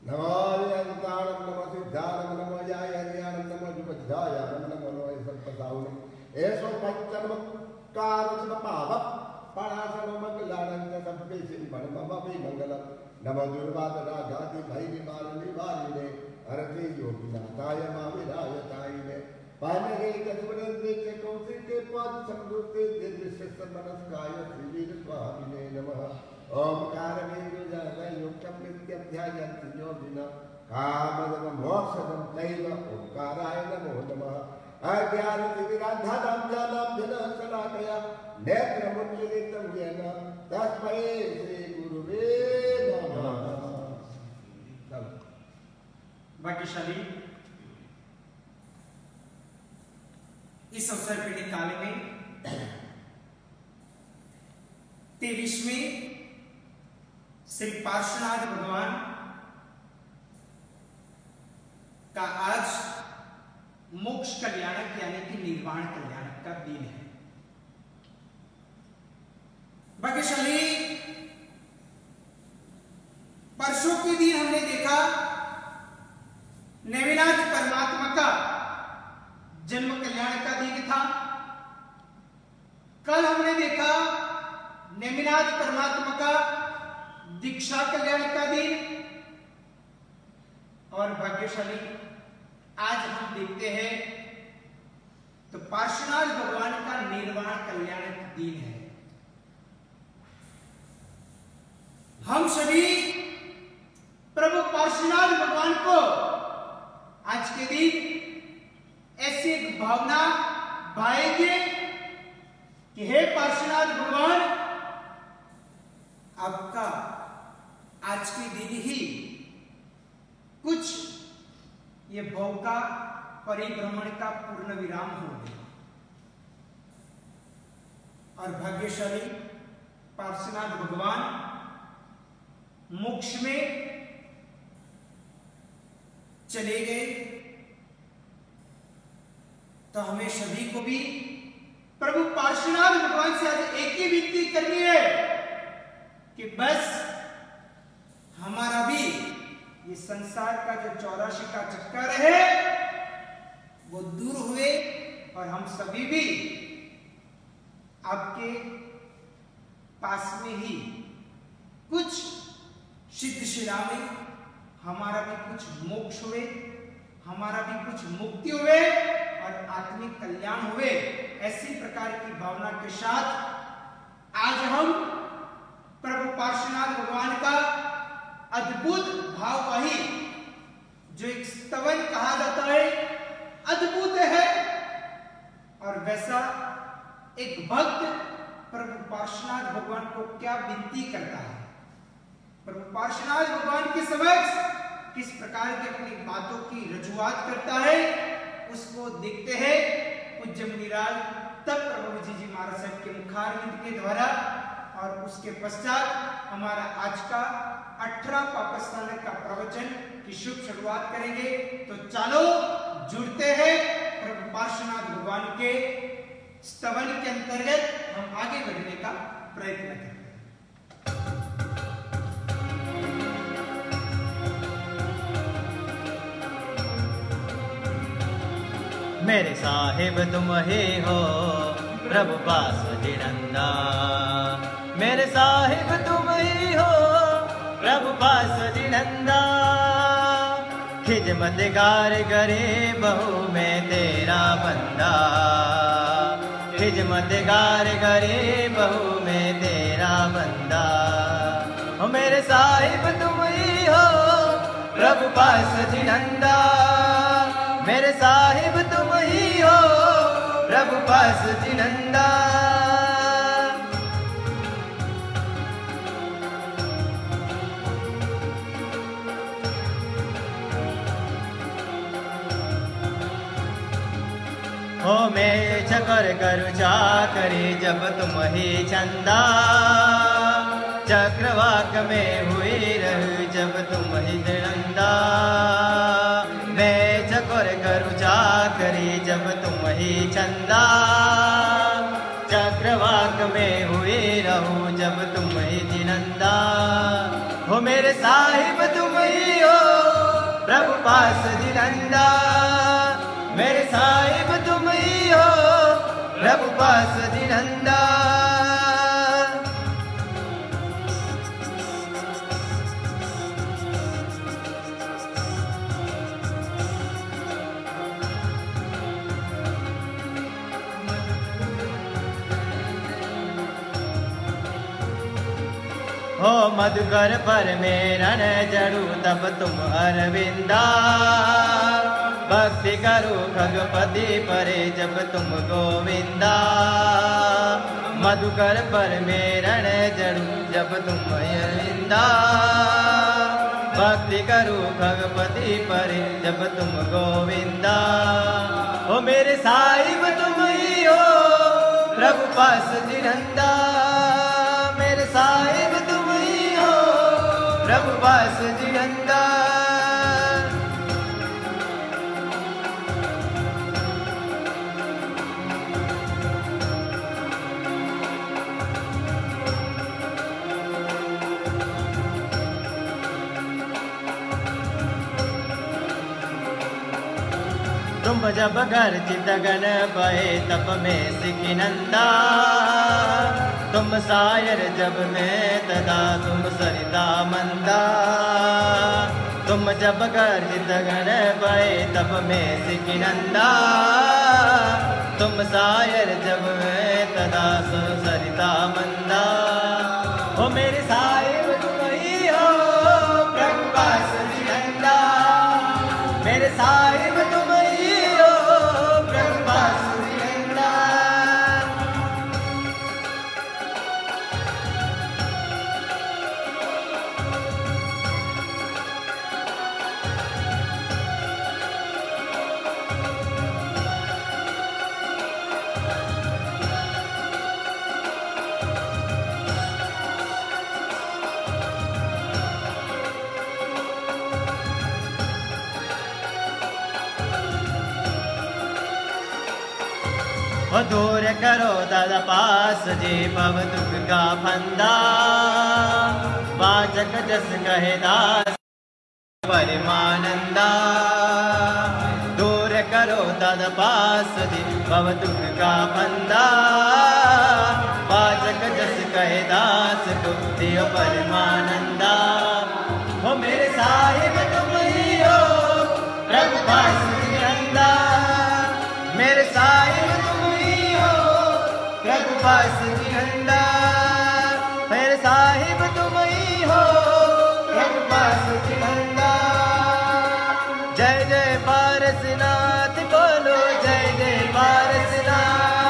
नमो अरिहंताणं नमो सिद्धाणं नमो जायज्ञानं नमो जुपध्यायानं नमो नमः सर्पसाहुनं एषो पञ्चमकारसमपावः परासरमङ्गलानं च सम्पेशिं परममपि मङ्गलं नमो दुर्वादराघाति भैरिमालिने हरति योगिनाथाय माविरायतायिने पानगे कस्वरन्ते च कौशिके पाद संवृत्ते दिदृश्यसमनस्काय श्रीवीरस्वामिने नमः ओंकारमेन्दुजाय युक्तं नित्यध्यायन्ति योगिनः कामदं मोक्षदं तैव ओंकाराय नमो नमः अज्ञानतिमिरान्धनं ज्ञानं जनशलाकया नेत्रमुन्मिलितं येन तस्मै श्रीगुरुवे नमः। भाग्यशाली इस अवसर पे निकाले में 23वें श्री पार्श्वनाथ भगवान का आज मोक्ष कल्याणक यानी कि निर्वाण कल्याणक का दिन है। भाग्यशाली परसों के दिन हमने देखा नेमिनाथ परमात्मा का जन्म कल्याण का दिन था। कल हमने देखा नेमिनाथ परमात्मा का दीक्षा कल्याण का दिन और भाग्यशाली आज हम देखते हैं तो पार्श्वनाथ भगवान का निर्वाण कल्याण का दिन है। हम सभी प्रभु पार्श्वनाथ भगवान को आज के दिन ऐसी एक भावना भाएंगे कि हे पार्श्वनाथ भगवान आपका आज के दिन ही कुछ ये भव का परिभ्रमण का पूर्ण विराम हो गया और भाग्यशाली पार्श्वनाथ भगवान मोक्ष में चले गए। तो हमें सभी को भी प्रभु पार्श्वनाथ भगवान से आज एक ही विनती करनी है कि बस हमारा भी ये संसार का जो 84 का चक्कर है वो दूर हुए और हम सभी भी आपके पास में ही कुछ सिद्धशिला में हमारा भी कुछ मोक्ष हुए, हमारा भी कुछ मुक्ति हुए और आत्मिक कल्याण हुए। ऐसी प्रकार की भावना के साथ आज हम प्रभु पार्श्वनाथ भगवान का अद्भुत भाववाही जो एक स्तवन कहा जाता है अद्भुत है और वैसा एक भक्त प्रभु पार्श्वनाथ भगवान को क्या विनती करता है, प्रभु पार्श्वनाथ भगवान के समक्ष किस प्रकार की अपनी बातों की रजुआत करता है उसको देखते हैं पूज्य मुनिराज तब प्रभु विजय जी महाराज साहब के मुखारविंद के द्वारा और उसके पश्चात हमारा आज का 18 पाकस्थान का प्रवचन की शुभ शुरुआत करेंगे। तो चलो जुड़ते हैं प्रभु पार्श्वनाथ भगवान के स्तवन के अंतर्गत हम आगे बढ़ने का प्रयत्न करें। मेरे साहिब तुम ही हो प्रभु बासुजिनंदा, मेरे साहिब तुम ही हो प्रभु बासुजिनंदा। खिदमत गार करे बहु मैं तेरा बंदा, खिदमत गार करे बहु मैं तेरा बंदा। ओ मेरे साहिब तुम ही हो प्रभु बासुजिनंदा, मेरे साहिब तुम ही हो प्रभु बासुजिनंदा। ओ मैं चकर करू चाकरी जब तुम ही चंदा, चक्रवाक में हुई रहू जब तुम ही दंदा। मैं चकर करू चाकरी जब तुम ही चंदा, चक्रवाक में हुई रहूं जब तुम ही जिनंदा। हो मेरे साहिब तुम ही हो प्रभु पास जिनंदा मेरे साहिब तुम ही हो प्रभु पास जिनंदा हो मधुकर पर मेरा न जड़ू तब तुम अरविंदा भक्ति करो खगपति परे जब तुम गोविंदा मधुकर पर मेरा न जड़ू जब तुम अरविंदा भक्ति करो खगपति परे जब तुम गोविंदा हो मेरे साहिब तुम ही हो प्रभु पास जिनंदा मेरे साहिब प्रभु पास जिनंदा तुम जब घर चितगन पए तब में सिकिनंदा तुम सायर जब में तदा तुम सरिता मंदा तुम जब घर चितगन पए तब में सिकिनंदा तुम सायर जब में तदा तुम सरिता मंदा ओ मेरे साहिब तुम ही हो प्रभु पास जिनंदा मेरे साहिब तुम ही हो प्रभु पास जिनंदा दूर करो दादा पास जी भव दुख का फंदा वाचक जस कहे दास परिमानंदा दूर करो दादा पास जी भव दुख का फंदा वाचक जस कहे दास को दियो परिमानंदा हो मेरे साहिब तुम ही हो प्रभु पास जिनंदा मेरे साहिब प्रभु पास जिनंदा मेरे साहिब तुम ही हो प्रभु पास जिनंदा जय जय पारसनाथ बोलो जय जय पारसनाथ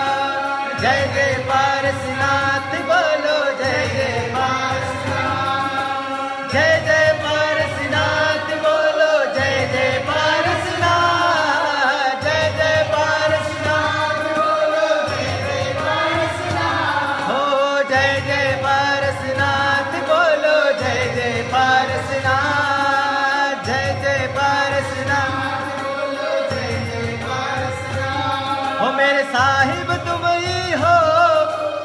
जय जय पारसनाथ बोलो जय जय पारसनाथ जय जय पारसनाथ बोलो जय जय पारसनाथ जय जय पारसनाथ बोलो जय जय पारसनाथ हो जय जय पारसनाथ बोलो जय जय पारसनाथ जय जय पारसनाथ बोलो जय जय पारसनाथ हो मेरे साहिब तुम ही हो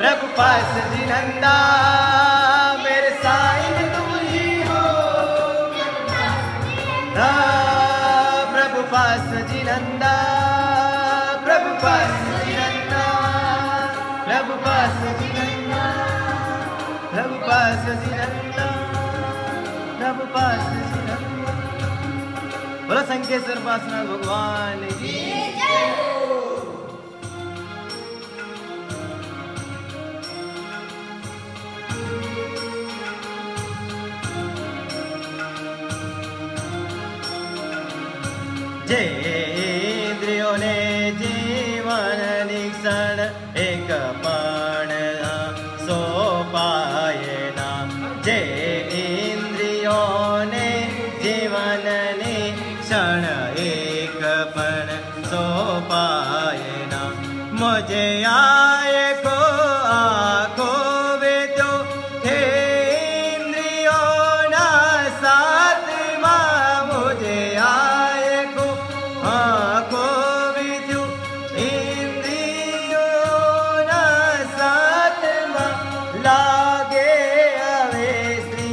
प्रभु पास जिनंदा मेरे साहिब तुम ही हो प्रभु पास जिनंदा प्रभु पास जिनंदा प्रभु पास जिनंदा प्रभु पास जिनंदा प्रभु पास जिनंदा बोलो संकेश्वर पासनाथ भगवान की इंद्रियों ने जीवन निक्षण एक पण सो पाए ना जय इंद्रियों ने जीवन निक्षण एक पण सो पाए ना मुझे आए को आँखों में तो हे इंद्रियों ना साथ माँ मुझे आए को आँखों में तो इंद्रियों ना साथ माँ लागे अवे श्री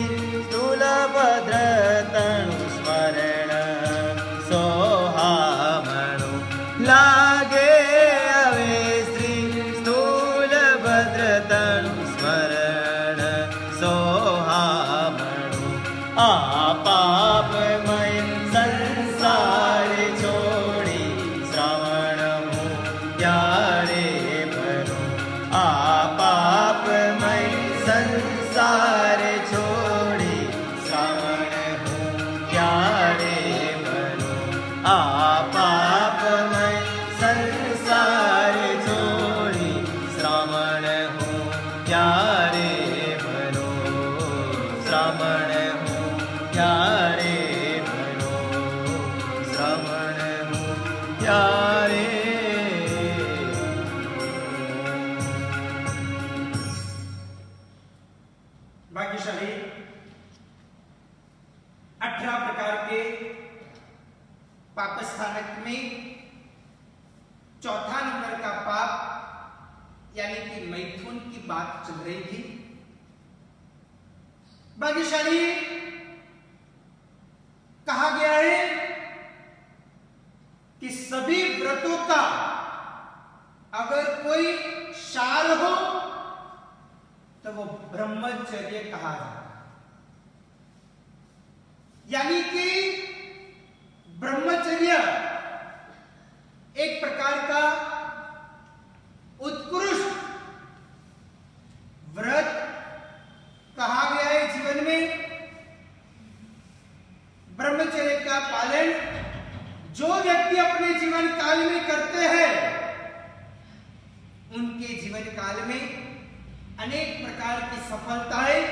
पापमय संसार छोड़ी श्रावण हूँ प्यारे भरो। पापमय संसार छोड़ी श्रावण हूँ प्यारे भरो। पापमय संसार छोड़ी श्रावण हूँ प्यारे भरो। श्रावण हूँ प्यारे भरो। श्रावण हूँ प्यारे। भाग्यशाली 18 प्रकार के पाप स्थानक में चौथा नंबर का पाप यानी कि मैथुन की बात चल रही थी। भाग्यशाली कहा गया है कि सभी व्रतों का अगर कोई सार हो तो वो ब्रह्मचर्य कहा जाता है। यानी कि ब्रह्मचर्य एक प्रकार का उत्कृष्ट व्रत कहा गया है जीवन में। ब्रह्मचर्य का पालन जो व्यक्ति अपने जीवन काल में करते हैं उनके जीवन काल में अनेक प्रकार की सफलताएं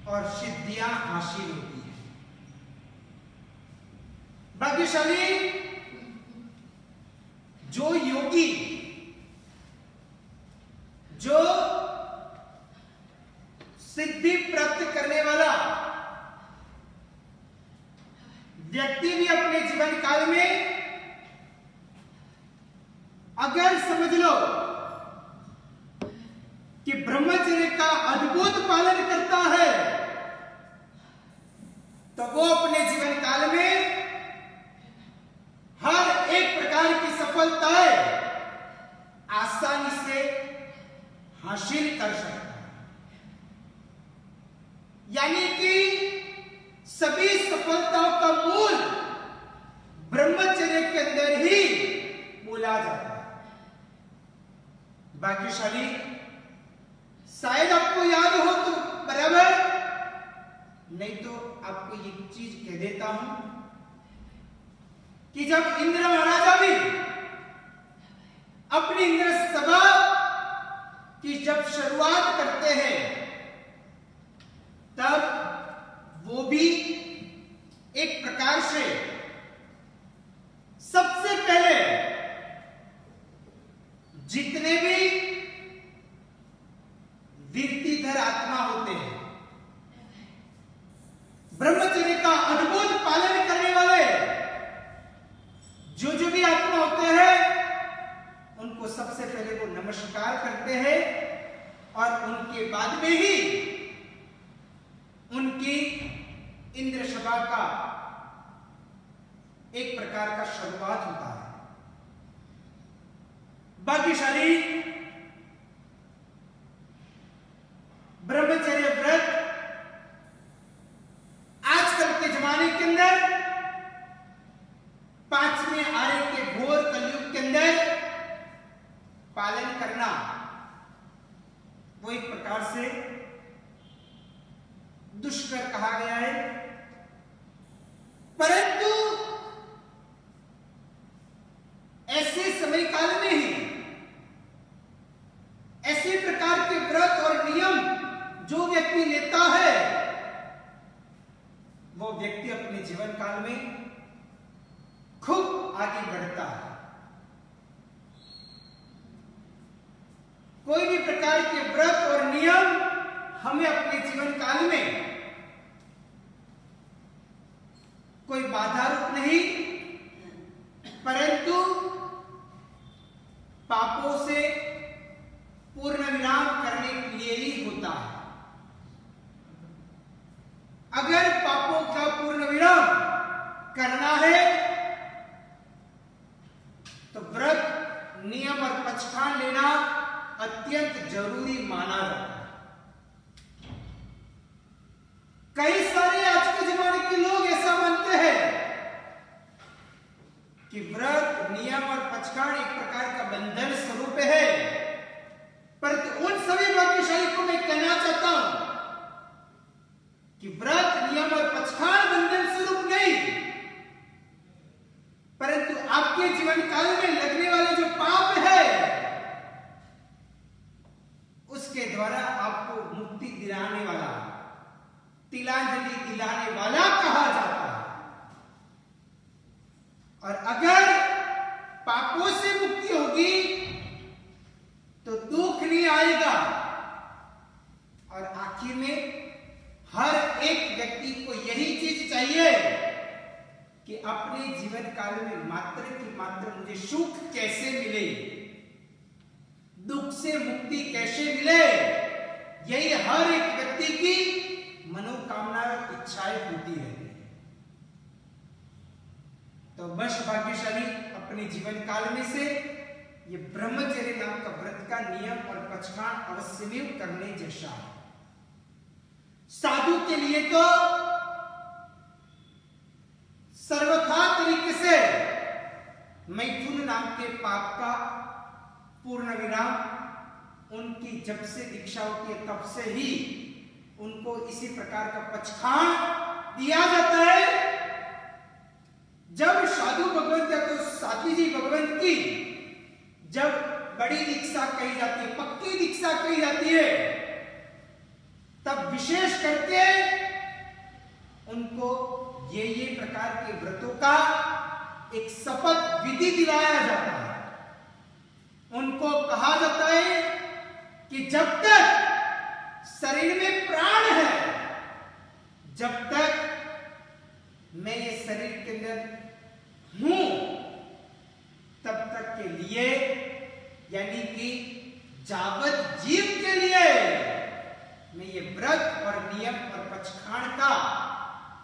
और सिद्धियां हासिल होती हैं। भाग्यशाली जो योगी, जो सिद्धि प्राप्त करने वाला व्यक्ति भी अपने जीवन काल में अगर समझ लो कि ब्रह्मचर्य का अद्भुत पालन करता है तो वो अपने जीवन काल में हर एक प्रकार की सफलताएं आसानी से हासिल कर सकता है। यानी कि सभी सफलताओं का मूल ब्रह्मचर्य के अंदर ही बोला जाता है। भाग्यशाली शायद आपको याद हो तो बराबर, नहीं तो आपको एक चीज कह देता हूं कि जब इंद्र महाराजा भी अपनी इंद्र सभा की जब शुरुआत करते हैं तब वो भी एक प्रकार से सबसे पहले जितने भी वीरतीधर आत्मा होते हैं, ब्रह्मचर्य का अद्भुत पालन करने वाले जो भी आत्मा होते हैं उनको सबसे पहले वो नमस्कार करते हैं और उनके बाद में ही उनकी इंद्र सभा का एक प्रकार का शुरुआत होता है। भाग्यशाली ब्रह्मचर्य व्रत आजकल के जमाने के अंदर 5वें आर्य के घोर कलयुग के अंदर पालन करना वो एक प्रकार से दुष्कर कहा गया है। परंतु ऐसे समय काल में ही ऐसे प्रकार के व्रत और नियम जो व्यक्ति लेता है वो व्यक्ति अपने जीवन काल में खूब आगे बढ़ता है। कोई भी प्रकार के व्रत और नियम हमें अपने जीवन काल में कोई बाधा रूप नहीं, परंतु पापों से पूर्ण विराम करने के लिए ही होता है। अगर पापों का पूर्ण विराम करना है तो व्रत नियम और पचखान लेना अत्यंत जरूरी माना जाता है। कई सारे कि व्रत नियम और पचखान बंधन स्वरूप नहीं, परंतु आपके जीवन काल में लगने वाले जो पाप है उसके द्वारा आपको मुक्ति दिलाने वाला, तिलांजलि दिलाने वाला कहा जाता है। और अगर पापों से मुक्ति होगी तो दुख नहीं आएगा। और आखिर में हर एक व्यक्ति को यही चीज चाहिए कि अपने जीवन काल में मात्र की मात्र मुझे सुख कैसे मिले, दुख से मुक्ति कैसे मिले, यही हर एक व्यक्ति की मनोकामना और इच्छाएं होती है। तो बस भाग्यशाली अपने जीवन काल में से ये ब्रह्मचर्य नाम का व्रत का नियम और पचखान अवश्य में करने जैसा है। साधु के लिए तो सर्वथा तरीके से मैथुन नाम के पाप का पूर्ण विराम उनकी जब से दीक्षा होती है तब से ही उनको इसी प्रकार का पचखान दिया जाता है। जब साधु भगवंत या तो साध्वी जी भगवंत की जब बड़ी दीक्षा कही जाती है, पक्की दीक्षा कही जाती है, तब विशेष करके उनको ये प्रकार के व्रतों का एक शपथ विधि दिलाया जाता है। उनको कहा जाता है कि जब तक शरीर में प्राण है, जब तक मैं ये शरीर के अंदर हूं, तब तक के लिए, यानी कि जावत जीव के लिए मैं ये व्रत और नियम और पचखान का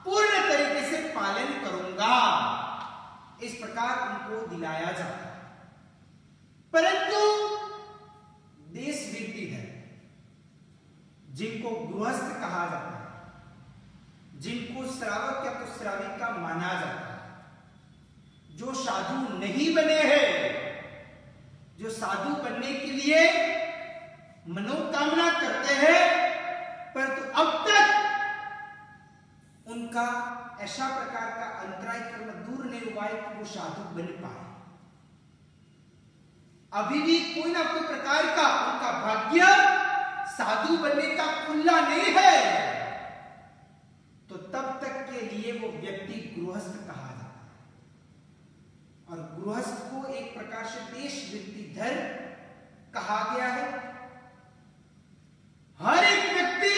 पूर्ण तरीके से पालन करूंगा, इस प्रकार उनको दिलाया जाता है। परंतु देश विरुद्ध जिनको गृहस्थ कहा जाता है, जिनको श्रावक या तो श्राविका माना जाता है, जो साधु नहीं बने हैं, जो साधु बनने के लिए मनोकामना करते हैं, परंतु अब तक उनका ऐसा प्रकार का अंतराय कर्म दूर नहीं हुआ है कि वो साधु बन पाए। अभी भी कोई ना कोई प्रकार का उनका भाग्य साधु बनने का खुला नहीं है, तो तब तक के लिए वो व्यक्ति गृहस्थ कहा जाता है। और गृहस्थ को एक प्रकार से देश वृत्तिधर कहा गया है। हर एक व्यक्ति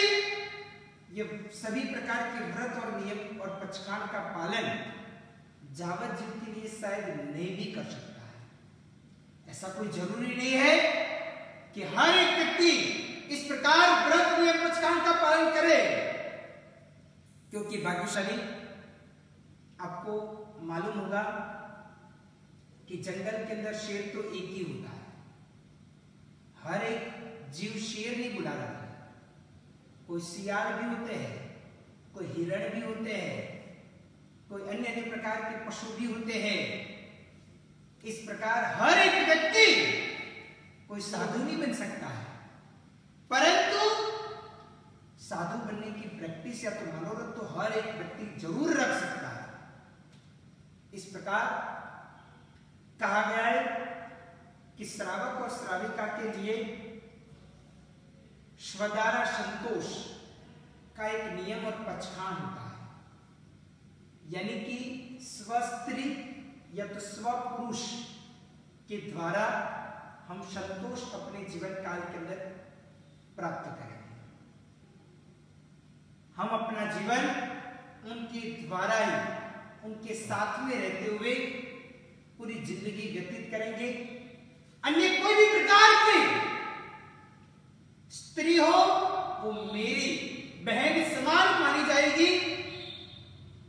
ये सभी प्रकार के व्रत और नियम और पचखान का पालन जावत जीव के लिए शायद नहीं भी कर सकता है। ऐसा कोई जरूरी नहीं है कि हर एक व्यक्ति इस प्रकार व्रत नियम पचखान का पालन करे, क्योंकि भाग्यशाली आपको मालूम होगा कि जंगल के अंदर शेर तो एक ही होता है। हर एक जीव शेर नहीं बुला रहा है, कोई सियार भी होते हैं, कोई हिरण भी होते हैं, कोई अन्य अन्य प्रकार के पशु भी होते हैं। इस प्रकार हर एक व्यक्ति कोई साधु नहीं बन सकता है, परंतु साधु बनने की प्रैक्टिस या तो मनोरथ तो हर एक व्यक्ति जरूर रख सकता है। इस प्रकार कहा गया है कि श्रावक और श्राविका के लिए स्वदारा संतोष का एक नियम और पचखान होता है, यानी कि स्वस्त्री या तो स्वपुरुष के द्वारा हम संतोष अपने जीवन काल के अंदर प्राप्त करेंगे। हम अपना जीवन उनके द्वारा ही, उनके साथ में रहते हुए पूरी जिंदगी व्यतीत करेंगे। अन्य कोई भी प्रकार की स्त्री हो वो मेरी बहन समान मानी जाएगी,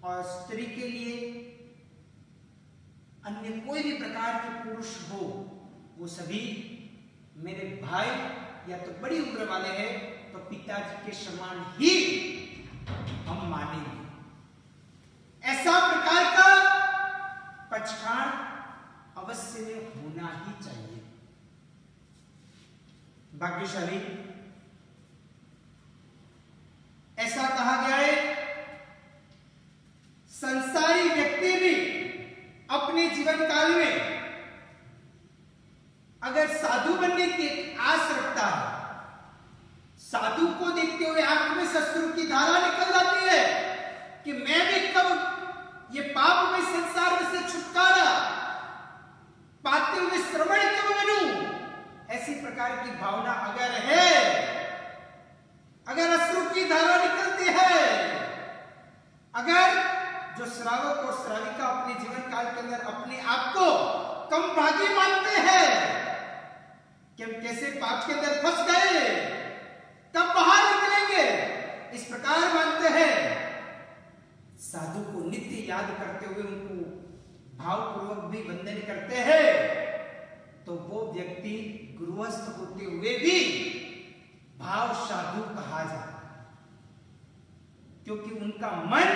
और स्त्री के लिए अन्य कोई भी प्रकार के पुरुष हो वो सभी मेरे भाई या तो बड़ी उम्र वाले हैं तो पिताजी के समान ही हम मानेंगे। ऐसा प्रकार का पचखान अवश्य में होना ही चाहिए। भाग्यशाली ऐसा कहा गया है जो श्रावक और श्राविका अपने जीवन काल के अंदर अपने आप को कम भागी मानते हैं कि हम कैसे पाप के अंदर फंस गए, कब बाहर निकलेंगे, इस प्रकार मानते हैं, साधु को नित्य याद करते हुए उनको भावपूर्वक भी वंदन करते हैं, तो वो व्यक्ति गृहस्थ होते हुए भी भाव साधु कहा जाता है, क्योंकि उनका मन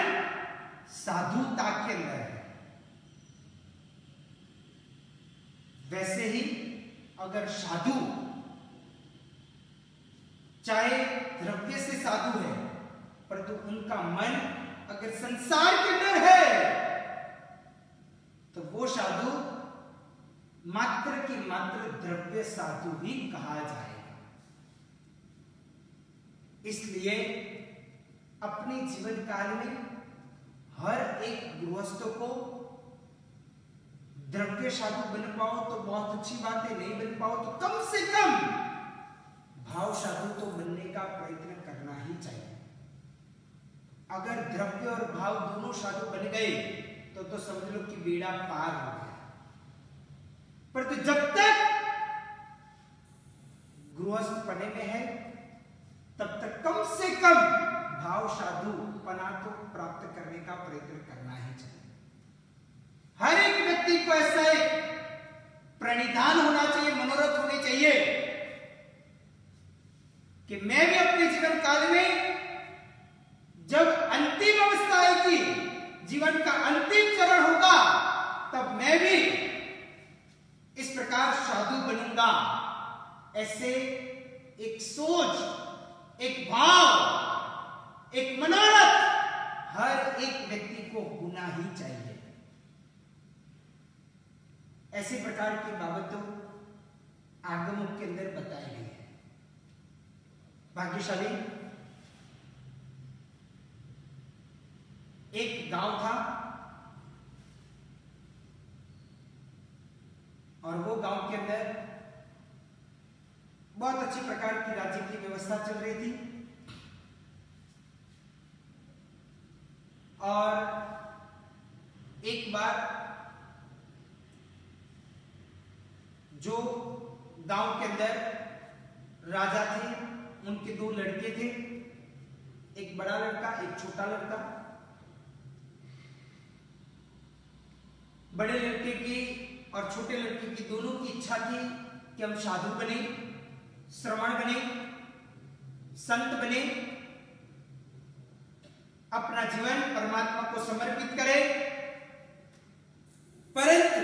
साधुता के अंदर है। वैसे ही अगर साधु चाहे द्रव्य से साधु है, परंतु उनका मन अगर संसार के अंदर है, तो वो साधु मात्र की मात्र द्रव्य साधु ही कहा जाएगा। इसलिए अपने जीवन काल में हर एक गृहस्थ को द्रव्य साधु बन पाओ तो बहुत अच्छी बात है, नहीं बन पाओ तो कम से कम भाव साधु तो बनने का प्रयत्न करना ही चाहिए। अगर द्रव्य और भाव दोनों साधु बन गए तो समझ लो कि बेड़ा पार हो गया। परंतु जब तक गृहस्थ पने में है, तब तक कम से कम भाव साधु पना को प्राप्त करने का प्रयत्न करना ही चाहिए। हर एक व्यक्ति को ऐसा एक प्रणिधान होना चाहिए, मनोरथ होने चाहिए कि मैं भी अपने जीवन काल में जब अंतिम अवस्था आएगी, जीवन का अंतिम चरण होगा, तब मैं भी इस प्रकार साधु बनूंगा। ऐसे एक सोच, एक भाव, एक मनोरथ हर एक व्यक्ति को होना ही चाहिए। ऐसे प्रकार की बाबतों आगमों के अंदर बताई गई है। भाग्यशाली एक गांव था और वो गांव के अंदर बहुत अच्छी प्रकार की राज्य की व्यवस्था चल रही थी और एक बार जो गांव के अंदर राजा थे, उनके दो लड़के थे, एक बड़ा लड़का एक छोटा लड़का। बड़े लड़के की और छोटे लड़के की दोनों की इच्छा थी कि हम साधु बने, श्रमण बने, संत बने, अपना जीवन परमात्मा को समर्पित करें। परंतु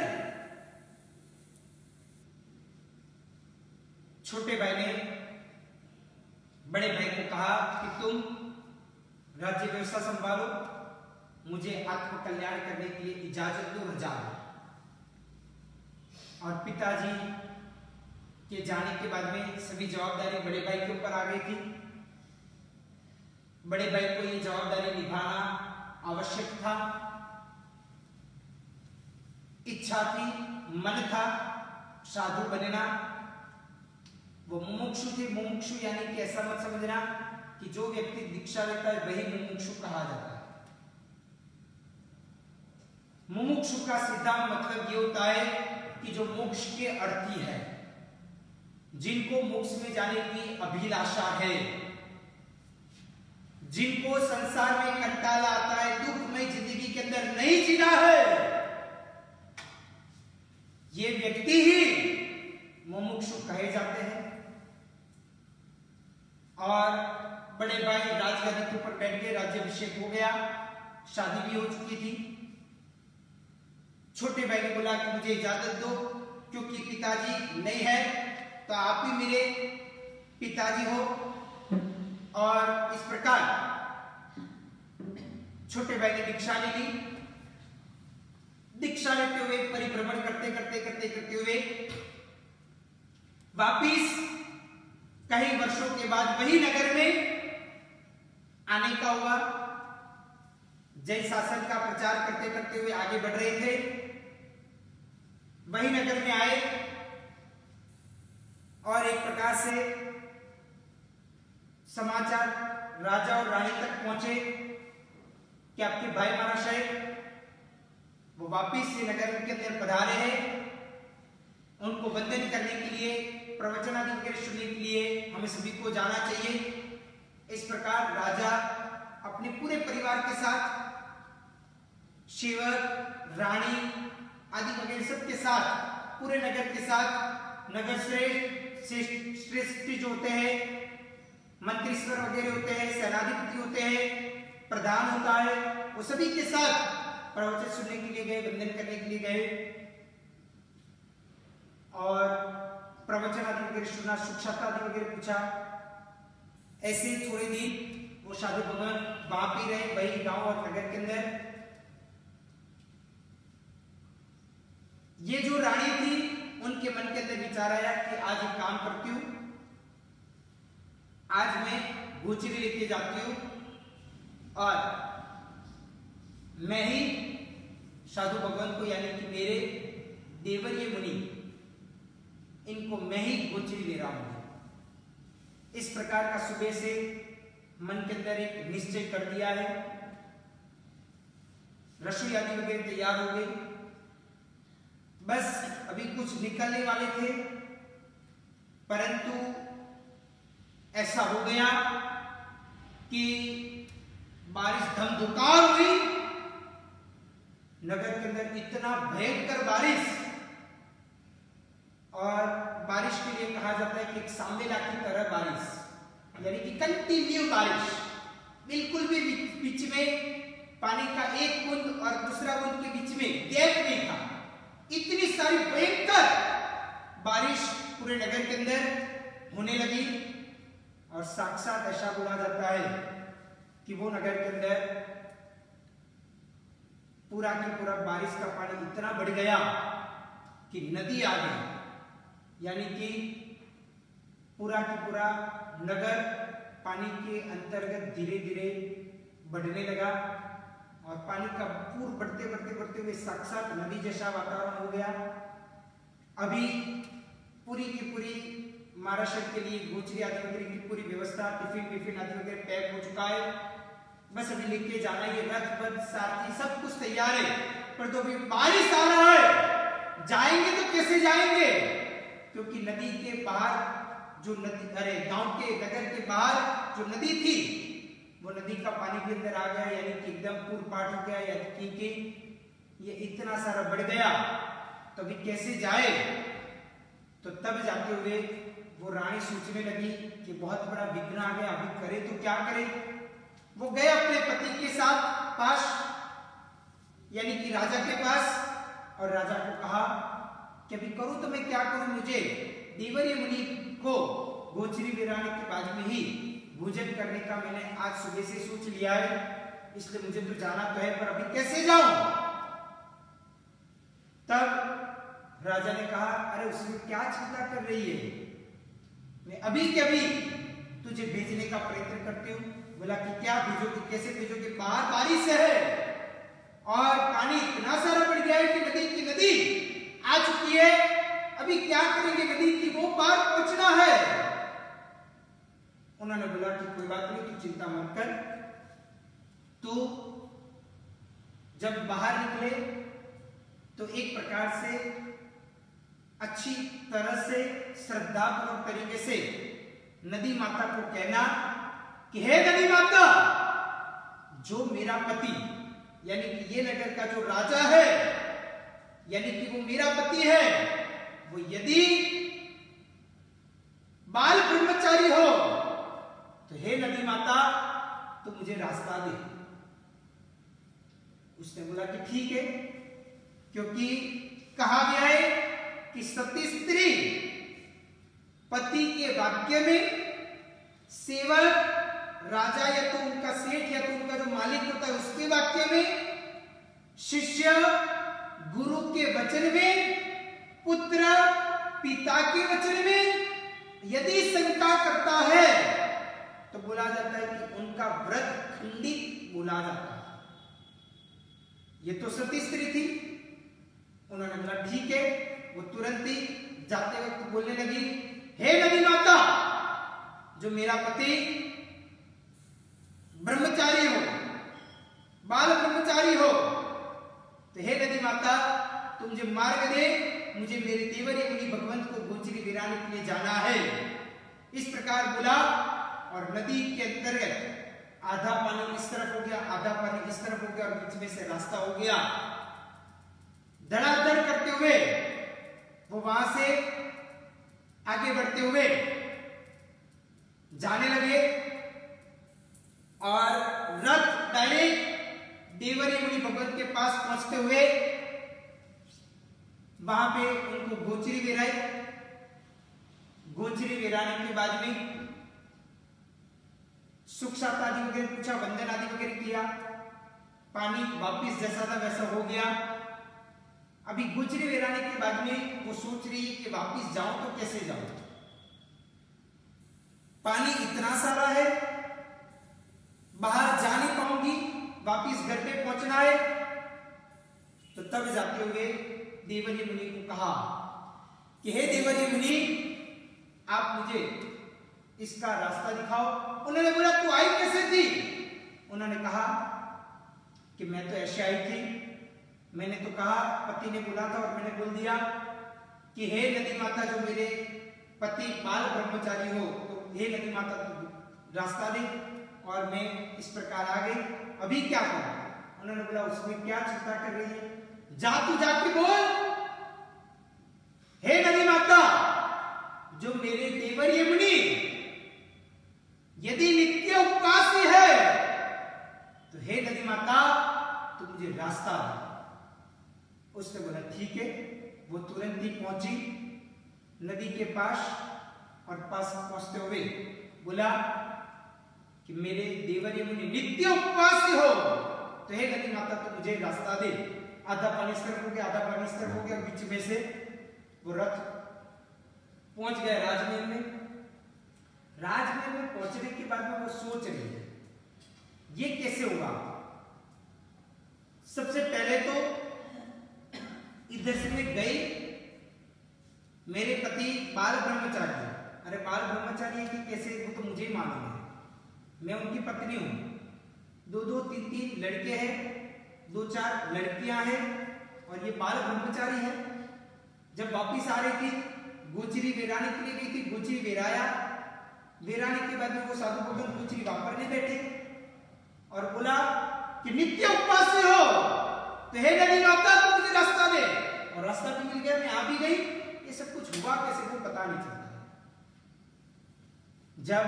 छोटे भाई ने बड़े भाई को कहा कि तुम राज्य व्यवस्था संभालो, मुझे आत्म कल्याण करने के लिए इजाजत दो, रजा दो। और पिताजी के जाने के बाद में सभी जवाबदारी बड़े भाई के ऊपर आ गई थी। बड़े भाई को ये जवाबदारी निभाना आवश्यक था, इच्छा थी, मन था साधु बनना। वो मुमुक्षु थे। मुमुक्षु यानी कि ऐसा मत समझना कि जो व्यक्ति दीक्षा लेता है वही मुमुक्षु कहा जाता है। मुमुक्षु का सीधा मतलब ये होता है कि जो मोक्ष के अर्थी है, जिनको मोक्ष में जाने की अभिलाषा है, जिनको संसार में कंटाला आता है, दुखमय जिंदगी के अंदर नहीं जीना है, ये व्यक्ति ही मुमुक्षु कहे जाते हैं। और बड़े भाई राजगद्दी के ऊपर बैठ गए, राज्याभिषेक हो गया, शादी भी हो चुकी थी। छोटे भाई ने बोला कि मुझे इजाजत दो, क्योंकि पिताजी नहीं है तो आप ही मेरे पिताजी हो। और इस प्रकार छोटे भाई ने दीक्षा ले ली। दीक्षा लेते हुए परिभ्रमण करते हुए वापिस कई वर्षों के बाद वही नगर में आने का हुआ। जैन शासन का प्रचार करते हुए आगे बढ़ रहे थे। वही नगर में आए और एक प्रकार से समाचार राजा और रानी तक पहुंचे कि आपके भाई महाशय वो वापिस ये नगर के अंदर पधारे हैं, उनको वंदन करने के लिए, प्रवचन आदि वगैरह सुनने के लिए हमें सभी को जाना चाहिए। इस प्रकार राजा अपने पूरे परिवार के साथ, सेवक, रानी आदि वगैरह सबके साथ, पूरे नगर के साथ, नगर श्रेष्ठ जो होते हैं, मंत्रीश्वर वगैरह होते हैं, सेनाधिपति होते हैं, प्रधान होता है, वो सभी के साथ प्रवचन सुनने के लिए गए, वंदन करने के लिए गए और प्रवचन आदि वगैरह सुना, सुक्षता आदि वगैरह पूछा। ऐसे ही थोड़े दिन वो साधु भगवान वहां भी रहे, वही गांव और नगर के अंदर। ये जो रानी थी, उनके मन के अंदर विचार आया कि आज एक काम करती हूं, आज मैं गोचरी लेके जाती हूं और मैं ही साधु भगवान को, यानी कि मेरे देवर्य मुनि, इनको मैं ही गोचरी ले रहा हूं। इस प्रकार का सुबह से मन के अंदर एक निश्चय कर दिया है। रसोई आदि वगैरह तैयार हो गई, बस अभी कुछ निकलने वाले थे, परंतु ऐसा हो गया कि बारिश धमधुकार हुई। नगर के अंदर इतना भयंकर बारिश, और बारिश के लिए कहा जाता है कि एक सांबेला की तरह बारिश, यानी कि कंटिन्यू बारिश, बिल्कुल भी बीच में पानी का एक बूंद और दूसरा बूंद के बीच में गैप नहीं था। इतनी सारी भयंकर बारिश पूरे नगर के अंदर होने लगी, और साक्षात ऐसा बोला जाता है कि वो नगर के अंदर पूरा की पूरा बारिश का पानी इतना बढ़ गया कि नदी आ गई, यानी कि पूरा की पूरा नगर पानी के अंतर्गत धीरे धीरे बढ़ने लगा, और पानी का पूर बढ़ते बढ़ते बढ़ते हुए साक्षात नदी जैसा वातावरण हो गया। अभी पूरी की पूरी महाराष्ट्र के लिए गोचरी आदि वगैरह की पूरी व्यवस्था, टिफिन आदि वगैरह पैक हो चुका है, बस अभी लेके जाना, ये रथ बद सारथी सब कुछ तैयार है, पर तो अभी बारिश आ रहा है, जाएंगे तो कैसे जाएंगे, क्योंकि नदी के बाहर जो नदी, अरे गांव के, नगर के बाहर जो नदी थी, वो नदी का पानी भी अंदर आ गया, यानी कि एकदम पूर पाट हो गया, यानी कि ये इतना सारा बढ़ गया, तो अभी कैसे जाए। तो तब जाते हुए वो रानी सोचने लगी कि बहुत बड़ा विघ्न आ गया, अभी करे तो क्या करे। वो गए अपने पति के साथ पास, यानी कि राजा के पास, और राजा को कहा कि अभी करूं तो मैं क्या करूं, मुझे देवर्य मुनि को गोचरी वीरानी के बाद में ही भोजन करने का मैंने आज सुबह से सोच लिया है, इसलिए मुझे तो जाना तो है, पर अभी कैसे जाऊं। तब राजा ने कहा, अरे उसमें क्या चिंता कर रही है, मैं अभी के अभी तुझे भेजने का प्रयत्न करती हूँ। बोला कि क्या भेजोगे, कैसे भेजोगे, बाहर बारिश है और पानी इतना सारा बढ़ गया है कि नदी की नदी आ चुकी है, अभी क्या करेंगे, नदी की वो पार पहुंचना है। उन्होंने बोला कि कोई बात नहीं, तू चिंता मत कर। तो जब बाहर निकले तो एक प्रकार से अच्छी तरह से श्रद्धापूर्वक तरीके से नदी माता को कहना कि हे नदी माता, जो मेरा पति, यानी कि ये नगर का जो राजा है, यानी कि वो मेरा पति है, वो यदि बाल ब्रह्मचारी हो तो हे नदी माता, तो मुझे रास्ता दे। उसने बोला कि ठीक है, क्योंकि कहा गया है कि सती स्त्री पति के वाक्य में, सेवक राजा या तो उनका सेठ या तो उनका जो मालिक होता है उसके वाक्य में, शिष्य गुरु के वचन में, पुत्र पिता के वचन में यदि शंका करता है तो बोला जाता है कि उनका व्रत खंडित बोला जाता है। ये तो सती स्त्री थी। उन्होंने बोला ठीक है। वो तुरंत ही जाते वक्त बोलने लगी, हे नदी माता, जो मेरा पति ब्रह्मचारी हो, बाल ब्रह्मचारी हो, तो हे नदी माता तुम मुझे मार्ग दे, मुझे मेरे देवरी मुनि भगवंत को गोचरी वीरानी के लिए जाना है। इस प्रकार बोला और नदी के अंतर्गत आधा पानी इस तरफ हो गया, आधा पानी इस तरफ हो गया और बीच में से रास्ता हो गया। धड़ाधड़ करते हुए वो वहां से आगे बढ़ते हुए जाने लगे और रथ डायरेक्ट देवरी मुनि भगवत के पास पहुंचते हुए वहां पे उनको गोचरी वेराई। गोचरी वेराने के बाद में सुख शांत आदि वगैरह पूछा, वंदन आदि वगैरह किया, पानी वापिस जैसा था वैसा हो गया। अभी गोचरी वेराने के बाद में वो सोच रही है कि वापिस जाऊं तो कैसे जाऊं, पानी इतना सारा है, बाहर जा नहीं पाऊंगी, वापिस घर पे पहुंचना है। तो तब जाते हुए देवरी मुनि को कहा कि हे देवरी मुनि, आप मुझे इसका रास्ता दिखाओ। उन्होंने बोला तू आई कैसे थी? उन्होंने कहा कि मैं तो ऐसे आई थी, मैंने तो कहा, पति ने बोला था और मैंने बोल दिया कि हे नदी माता, जो मेरे पति बाल ब्रह्मचारी हो, तो हे नदी माता तू रास्ता दे। और मैं इस प्रकार आ गई, अभी क्या करूं? उन्होंने बोला उसमें क्या चिंता कर रही है, जा तू जाके बोल, हे नदी माता, जो मेरे देवर यमुनी यदि नित्य उपवासी है तो हे नदी माता तू मुझे रास्ता दे। उसने बोला ठीक है। वो तुरंत ही पहुंची नदी के पास और पास पहुंचते हुए बोला कि मेरे देवर यमुनी नित्य उपवासी हो, तो हे नदी माता तू मुझे रास्ता दे। आधा पानी इस तरफ हो गया, आधा पानी इस तरफ हो गया, बीच में से वो रथ पहुंच गया राजमहल में। राजमहल में पहुंचने के बाद में वो सोच रही है ये कैसे होगा। सबसे पहले तो इधर से मैं गई, मेरे पति बाल ब्रह्मचारी है। अरे बाल ब्रह्मचारी है कि कैसे, वो तो मुझे ही मालूम है, मैं उनकी पत्नी हूं। 2-2, 3-3 लड़के हैं, 2-4 लड़कियां हैं और ये बाल ब्रह्मचारी है। जब वापिस आ रही थी गोचरी वेराने के लिए गई थी, गोचरी वेराया, वेराने के बाद में वो साधु भगत गोचरी वापरने बैठे और बोला कि नित्य उपवासी हो, तो हे नदी माता तू मुझे रास्ता दे। और रास्ता भी मिल गया, मैं आ भी गई। ये सब कुछ हुआ कैसे वो पता नहीं चलता। जब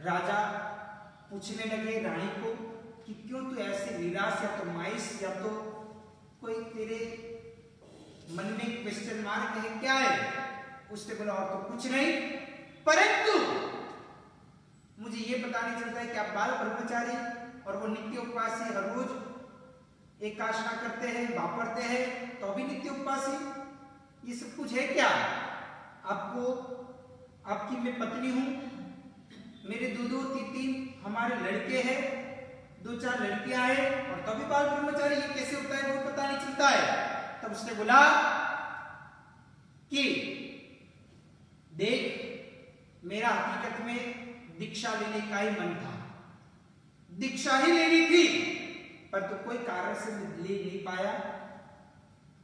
राजा पूछने लगे रानी को कि क्यों तू ऐसे निराश या तो मायूस या तो कोई तेरे मन में क्वेश्चन मार्क है, क्या है? उसने बोला और तो कुछ नहीं, परंतु मुझे ये पता नहीं चलता है कि आप बाल ब्रह्मचारी और वो नित्य उपवासी हर रोज एकादशा करते हैं, वापरते हैं, तो भी नित्य उपवासी, ये सब कुछ है क्या? आपको, आपकी मैं पत्नी हूं, मेरे 2-2, 3-3 हमारे लड़के हैं, 2-4 लड़कियां हैं और तभी बाल ब्रह्मचारी, ये कैसे होता है वो पता नहीं चलता है। तब उसने बोला कि देख, मेरा हकीकत में दीक्षा लेने का ही मन था, दीक्षा ही लेनी थी, पर तो कोई कारण से मैं ले नहीं पाया,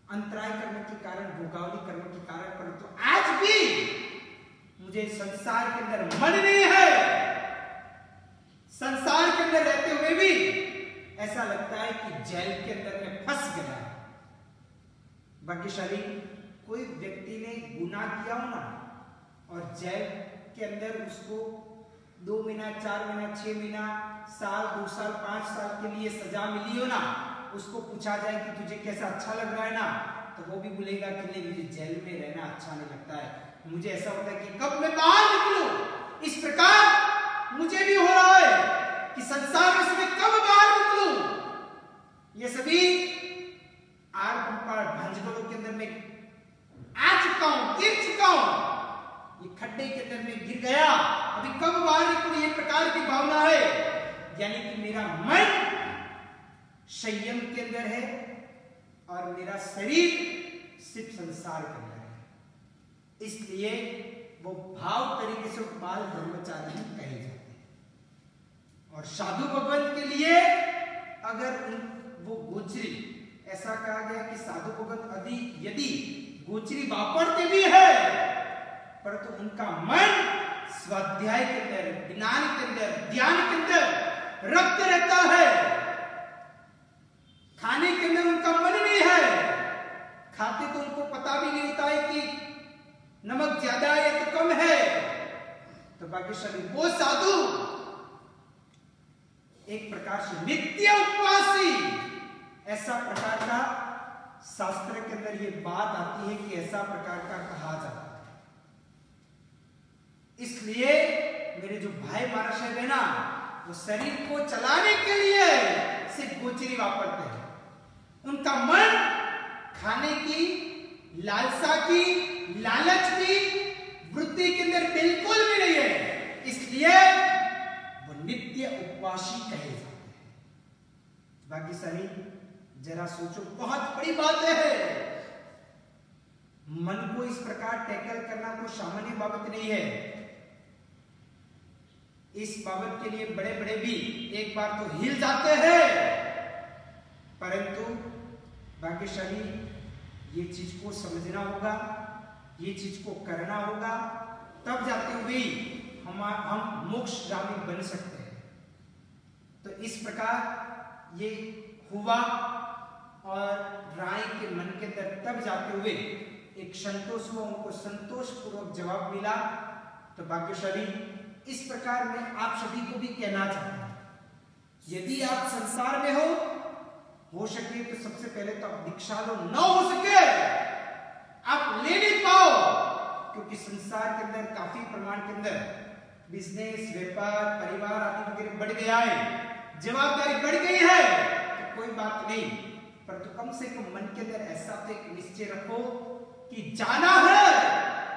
अंतराय करने के कारण, भोगावली करने के कारण, परंतु आज भी मुझे संसार के अंदर मन नहीं है। संसार के अंदर रहते हुए भी ऐसा लगता है कि जेल के अंदर में फंस गया है। भाग्यशाली कोई व्यक्ति ने गुनाह किया हो ना और जेल के अंदर उसको 2 महीना, 4 महीना, 6 महीना, साल, 2 साल, 5 साल के लिए सजा मिली हो ना, उसको पूछा जाए कि तुझे कैसा अच्छा लग रहा है ना, तो वो भी बोलेगा कि नहीं, मुझे जेल में रहना अच्छा नहीं लगता है, मुझे ऐसा होता है कि कब मैं बाहर निकलूं। इस प्रकार मुझे भी हो रहा है कि संसार में से मैं कब बाहर निकलूं। ये सभी आर भंजगड़ों के अंदर में आ चुका हूं, गिर चुका हूं, ये खड्डे के अंदर में गिर गया, अभी कब बाहर निकलूं, ये प्रकार की भावना है। यानी कि मेरा मन संयम के अंदर है और मेरा शरीर सिर्फ संसार के अंदर है, इसलिए वो भाव तरीके से बाल ब्रह्मचारी कहे जाते हैं। और साधु भगवंत के लिए अगर वो गोचरी, ऐसा कहा गया कि साधु भगत आदि यदि गोचरी वापरते भी है परंतु उनका मन स्वाध्याय के अंदर, ज्ञान के अंदर, ध्यान के अंदर रक्त रहता है। खाने के अंदर उनका मन नहीं है, खाते तो उनको पता भी नहीं होता है कि नमक ज्यादा है या तो कम है। तो भाग्यशाली वो साधु एक प्रकार से नित्य उपवासी, ऐसा प्रकार का शास्त्र के अंदर ये बात आती है कि ऐसा प्रकार का कहा जाता है। इसलिए मेरे जो भाई महाराज है ना, वो शरीर को चलाने के लिए सिर्फ गोचरी वापरते हैं। उनका मन खाने की, लालसा की, लालच की वृत्ति के अंदर बिल्कुल भी नहीं है, इसलिए वो नित्य उपवासी कहे जाते हैं। भाग्यशाली जरा सोचो, बहुत बड़ी बात है। मन को इस प्रकार टैकल करना कोई सामान्य बाबत नहीं है। इस बाबत के लिए बड़े बड़े भी एक बार तो हिल जाते हैं, परंतु भाग्यशाली ये चीज को समझना होगा, ये चीज को करना होगा, तब जाते हुए हम मोक्षगामी बन सकते हैं। तो इस प्रकार ये हुआ और राय के मन के अंदर तब जाते हुए एक संतोष हुआ, उनको संतोष पूर्वक जवाब मिला। तो भाग्यशाली इस प्रकार मैं आप सभी को भी कहना चाहता हूं, यदि आप संसार में हो सके तो सबसे पहले तो आप दीक्षा लो, न हो सके आप ले नहीं पाओ, क्योंकि संसार के अंदर काफी प्रमाण के अंदर बिजनेस, व्यापार, परिवार आदि वगैरह बढ़ गया है, जवाबदारी बढ़ गई है, तो कोई बात नहीं, परंतु कम से कम मन के अंदर ऐसा तो एक निश्चय रखो कि जाना है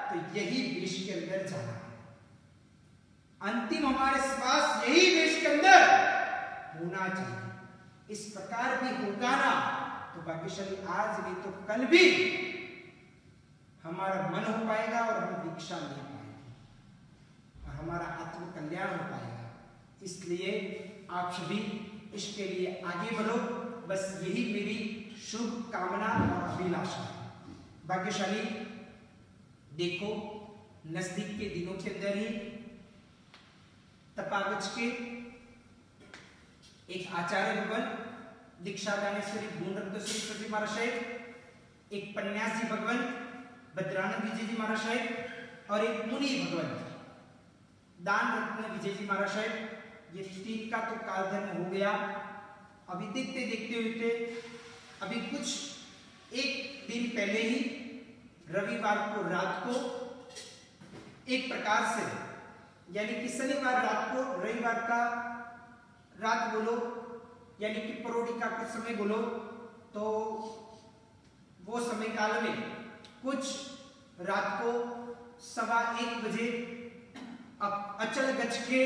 तो यही देश के अंदर जाना है, अंतिम हमारे श्वास यही देश के अंदर होना चाहिए। इस प्रकार भी होगा ना तो भाग्यशाली आज नहीं तो कल भी हमारा मन हो पाएगा और हम दीक्षा ले पाएंगे और हमारा आत्म कल्याण हो पाएगा। इसलिए आप सभी इसके लिए आगे बढ़ो, बस यही मेरी शुभ कामना और अभिलाषा है। भाग्यशाली देखो, नजदीक के दिनों के अंदर ही तपागच के एक आचार्य भगवान दीक्षा दानेश्वरी गुणरत्न सरस्वती महाराज, एक पन्यास जी भगवान भद्रानंद विजय जी महाराज और एक मुनि भगवान दान रत्न विजय जी महाराज, ये तीन का तो कालधर्म हो गया। अभी देखते देखते हुए अभी कुछ एक दिन पहले ही रविवार को रात को एक प्रकार से, यानी कि शनिवार रात को रविवार का रात बोलो, यानी कि परोढ़ी का कुछ समय बोलो, तो वो समय काल में कुछ रात को 1:15 बजे अचल गच्छ के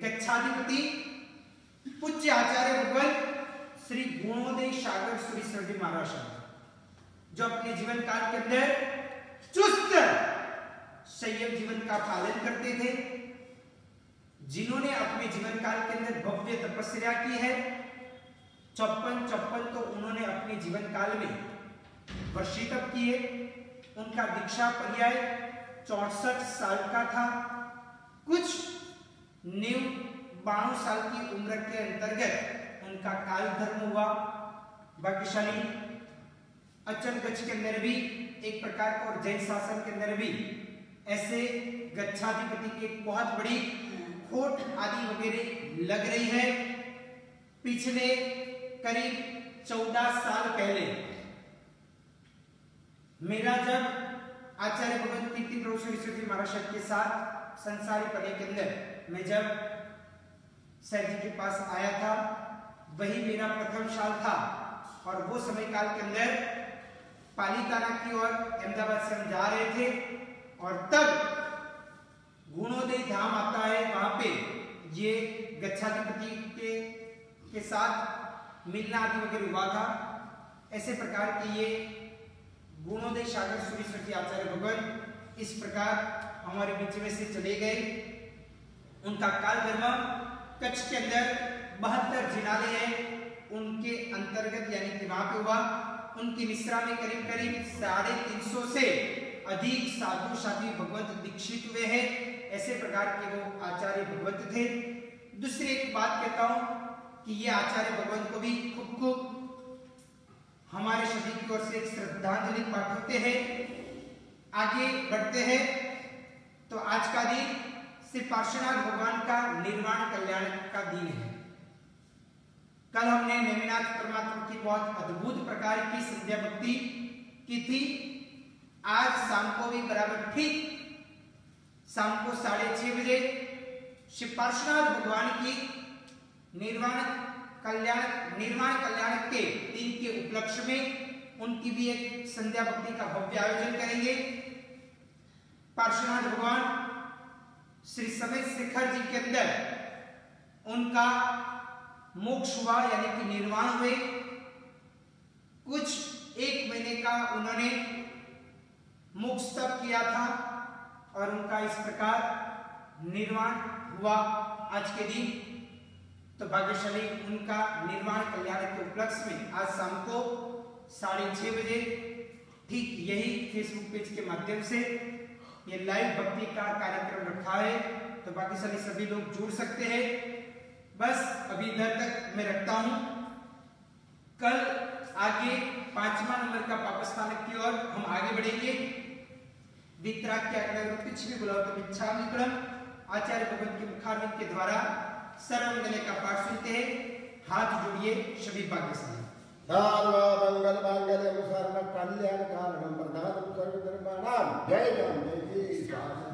गच्छाधिपति पूज्य आचार्य भगवान श्री गुणोदय सागर सुरेश्वर जी महाराज, जो अपने जीवन काल के अंदर चुस्त संयम जीवन का पालन करते थे, जिन्होंने अपने जीवन काल के अंदर भव्य तपस्या की है, 54 तो उन्होंने अपने जीवन काल में वर्षी तप किए। उनका दीक्षा पर्याय 64 साल का था। कुछ 92 साल की उम्र के अंतर्गत उनका काल धर्म हुआ। भाग्यशाली अचल गच्छ के अंदर भी एक प्रकार का और जैन शासन के अंदर भी ऐसे गच्छाधिपति की बहुत बड़ी खोट आदि वगैरह लग रही है। पिछले करीब 14 साल पहले मेरा जब आचार्य भगवान कीर्ति प्रभु सरस्वती जी महाराज के साथ संसारी पढ़े के अंदर मैं जब सर जी के पास आया था, वही मेरा प्रथम साल था और वो समय काल के अंदर पालीताना की ओर अहमदाबाद से हम जा रहे थे और तब गुणोदय धाम आता है, वहां पे ये गच्छाधिपति के साथ मिलना आदि वगैरह हुआ था। ऐसे प्रकार के ये गुणोदय सागर सुरेश्वर आचार्य भगवान इस प्रकार हमारे बीच में से चले गए। उनका काल धर्म कच्छ के अंदर 72 जिनालय है, उनके अंतर्गत वहां पे हुआ। उनकी निश्रा में करीब करीब 350 से अधिक साधु साध्वी भगवंत दीक्षित हुए हैं। ऐसे प्रकार के वो आचार्य भगवंत थे। दूसरी एक बात कहता हूं कि ये आचार्य भगवंत को भी खूब हमारे सभी की ओर से एक श्रद्धांजलि पाठ होते हैं। आगे बढ़ते हैं तो आज का दिन श्री पार्श्वनाथ भगवान का निर्वाण कल्याण का दिन है। कल हमने नेमिनाथ परमात्मा की बहुत अद्भुत प्रकार की संध्या भक्ति की थी। आज शाम को भी बराबर ठीक शाम को 6:30 बजे श्री पार्श्वनाथ भगवान की निर्वाण कल्याण के दिन के उपलक्ष्य में उनकी भी एक संध्या भक्ति का भव्य आयोजन करेंगे। पार्श्वनाथ भगवान श्री समय शिखर जी के अंदर उनका मोक्ष हुआ, यानी कि निर्वाण हुए। कुछ 1 महीने का उन्होंने मोक्ष तप किया था और उनका इस प्रकार निर्वाण हुआ आज के दिन। तो भाग्यशाली उनका निर्वाण कल्याण के उपलक्ष्य में आज शाम को 6:30 बजे ठीक यही फेसबुक पेज के माध्यम से ये लाइव भक्ति का कार्यक्रम रखा है। तो भाग्यशाली सभी लोग जुड़ सकते हैं। बस अभी इधर तक मैं रखता हूं। कल आगे 5वां नंबर का पापस्थानक की ओर हम आगे बढ़ेंगे। वितराग के अगले कुछ भी बुलाओ तो इच्छा विक्रम आचार्य भगवत के मुखारविंद के द्वारा सर्वमंगल का पाठ सुनते हैं। हाथ जोड़िए सभी भाग्यशाली। सर्वमंगल मांगल्यं सर्व कल्याण कारणं प्रदानं सर्वधर्माणां जय जय जय।